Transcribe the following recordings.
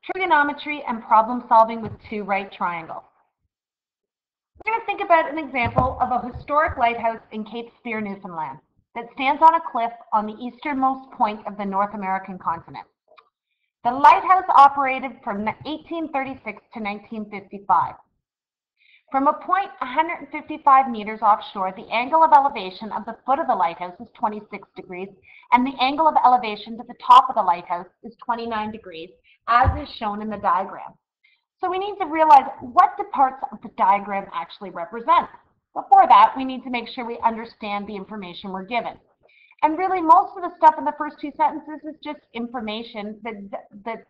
trigonometry and problem solving with two right triangles. We're going to think about an example of a historic lighthouse in Cape Spear, Newfoundland, that stands on a cliff on the easternmost point of the North American continent. The lighthouse operated from 1836 to 1955. From a point 155 meters offshore, the angle of elevation of the foot of the lighthouse is 26 degrees, and the angle of elevation to the top of the lighthouse is 29 degrees, as is shown in the diagram. So we need to realize what the parts of the diagram actually represent. Before that, we need to make sure we understand the information we're given. And really, most of the stuff in the first two sentences is just information that's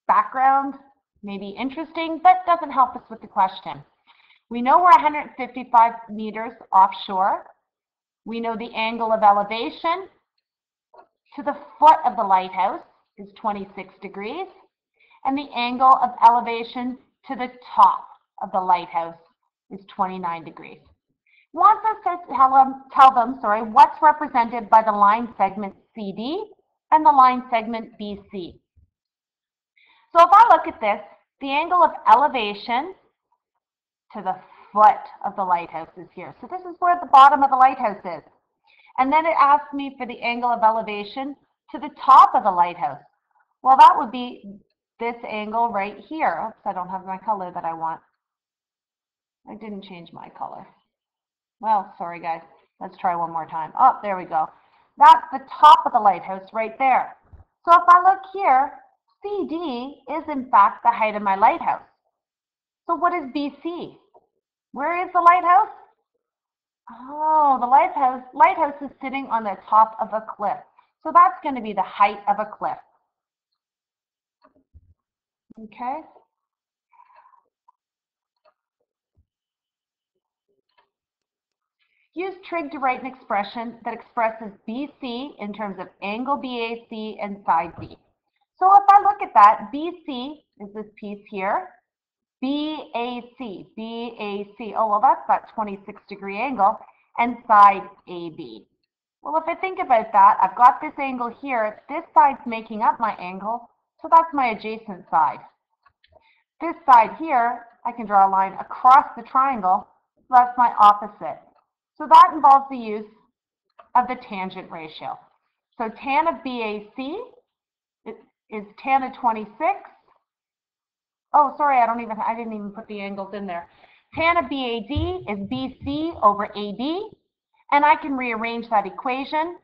background, maybe interesting, but doesn't help us with the question. We know we're 155 meters offshore. We know the angle of elevation to the foot of the lighthouse is 26 degrees, and the angle of elevation to the top of the lighthouse is 29 degrees. Wants us to tell them what's represented by the line segment CD and the line segment BC. So if I look at this, the angle of elevation to the foot of the lighthouse is here. So this is where the bottom of the lighthouse is. And then it asks me for the angle of elevation to the top of the lighthouse. Well, that would be this angle right here. Oops, I don't have my color that I want. I didn't change my color. Well, sorry guys. Let's try one more time. Oh, there we go. That's the top of the lighthouse right there. So if I look here, CD is in fact the height of my lighthouse. So what is BC? Where is the lighthouse? Oh, the lighthouse is sitting on the top of a cliff. So that's going to be the height of a cliff. Okay. Use trig to write an expression that expresses BC in terms of angle BAC and side B. So if I look at that, BC is this piece here. BAC, oh, well, that's that 26-degree angle, and side AB. Well, if I think about that, I've got this angle here. This side's making up my angle, so that's my adjacent side. This side here, I can draw a line across the triangle, so that's my opposite. So that involves the use of the tangent ratio. So tan of BAC is tan of 26. Oh, sorry, I didn't even put the angles in there. Tan of BAD is BC over AD, and I can rearrange that equation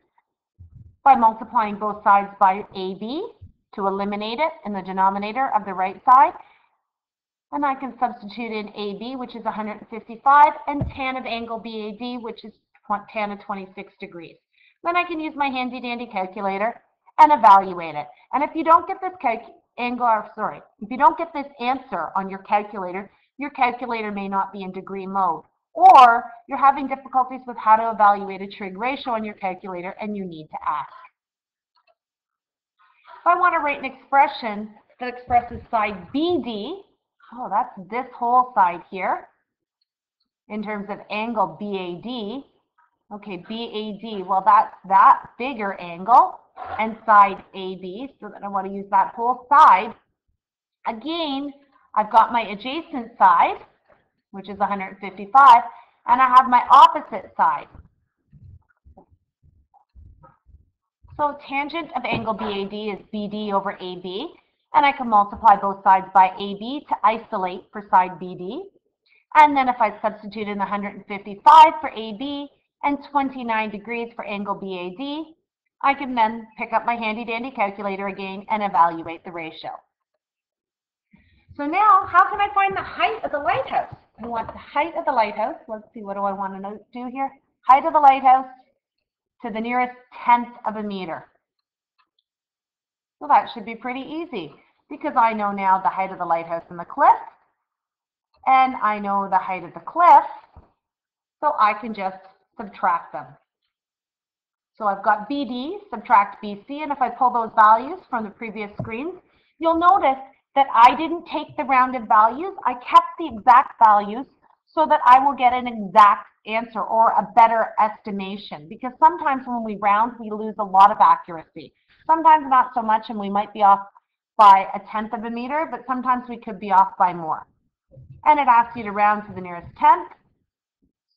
by multiplying both sides by AB to eliminate it in the denominator of the right side. And I can substitute in AB, which is 155, and tan of angle BAD, which is tan of 26 degrees. Then I can use my handy-dandy calculator and evaluate it. And if you don't get this if you don't get this answer on your calculator may not be in degree mode, or you're having difficulties with how to evaluate a trig ratio on your calculator and you need to ask. If I want to write an expression that expresses side BD, oh, that's this whole side here, in terms of angle BAD. Okay, BAD, well, that's that bigger angle, and side AB, so that I want to use that whole side. Again, I've got my adjacent side, which is 155, and I have my opposite side. So tangent of angle BAD is BD over AB, and I can multiply both sides by AB to isolate for side BD. And then if I substitute in 155 for AB and 29 degrees for angle BAD, I can then pick up my handy-dandy calculator again and evaluate the ratio. So now, how can I find the height of the lighthouse? I want the height of the lighthouse. Let's see, what do I want to do here? Height of the lighthouse to the nearest tenth of a meter. Well, that should be pretty easy because I know now the height of the lighthouse and the cliff, and I know the height of the cliff, so I can just subtract them. So I've got BD, subtract BC, and if I pull those values from the previous screens, you'll notice that I didn't take the rounded values. I kept the exact values so that I will get an exact answer or a better estimation, because sometimes when we round, we lose a lot of accuracy. Sometimes not so much, and we might be off by 1/10 of a meter, but sometimes we could be off by more. And it asks you to round to the nearest tenth.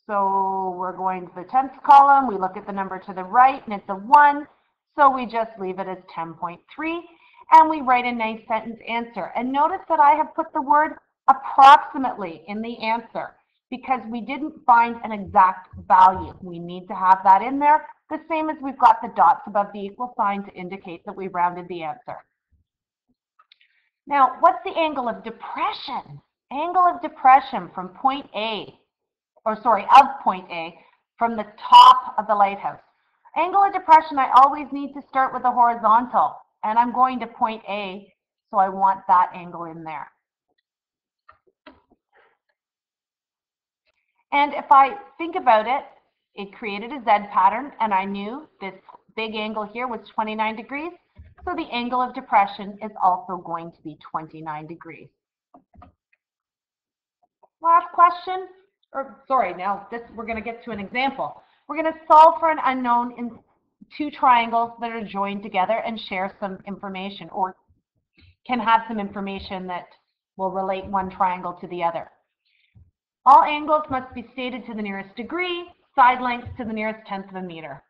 So we're going to the tenths column. We look at the number to the right, and it's a 1. So we just leave it as 10.3, and we write a nice sentence answer. And notice that I have put the word approximately in the answer because we didn't find an exact value. We need to have that in there, the same as we've got the dots above the equal sign to indicate that we rounded the answer. Now, what's the angle of depression? Angle of depression from point A, of point A, from the top of the lighthouse. Angle of depression, I always need to start with a horizontal, and I'm going to point A, so I want that angle in there. And if I think about it, it created a Z pattern, and I knew this big angle here was 29 degrees, so the angle of depression is also going to be 29 degrees. Last question, now we're going to get to an example. We're going to solve for an unknown in two triangles that are joined together and share some information, or can have some information that will relate one triangle to the other. All angles must be stated to the nearest degree, side lengths to the nearest tenth of a meter.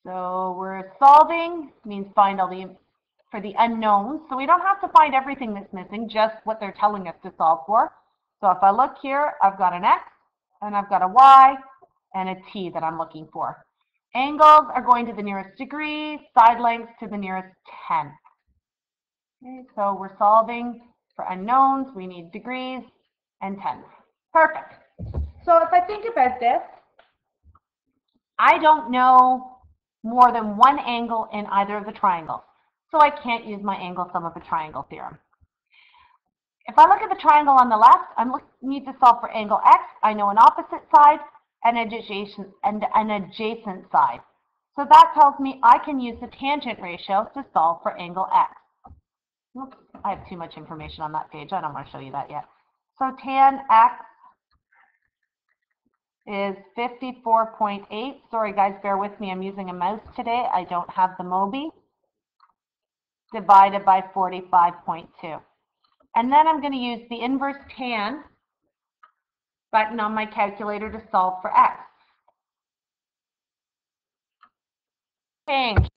So we're solving, means find all for the unknowns. So we don't have to find everything that's missing, just what they're telling us to solve for. So if I look here, I've got an X, and I've got a Y, and a T that I'm looking for. Angles are going to the nearest degree, side lengths to the nearest tenth. Okay, so we're solving for unknowns. We need degrees and tenths. Perfect. So if I think about this, I don't know more than one angle in either of the triangles. So I can't use my angle sum of a triangle theorem. If I look at the triangle on the left, I need to solve for angle X. I know an opposite side and an adjacent side. So that tells me I can use the tangent ratio to solve for angle X. Oops, I have too much information on that page. I don't want to show you that yet. So tan X is 54.8. Sorry guys, bear with me. I'm using a mouse today. I don't have the Mobi. Divided by 45.2. And then I'm going to use the inverse tan button on my calculator to solve for X. Change.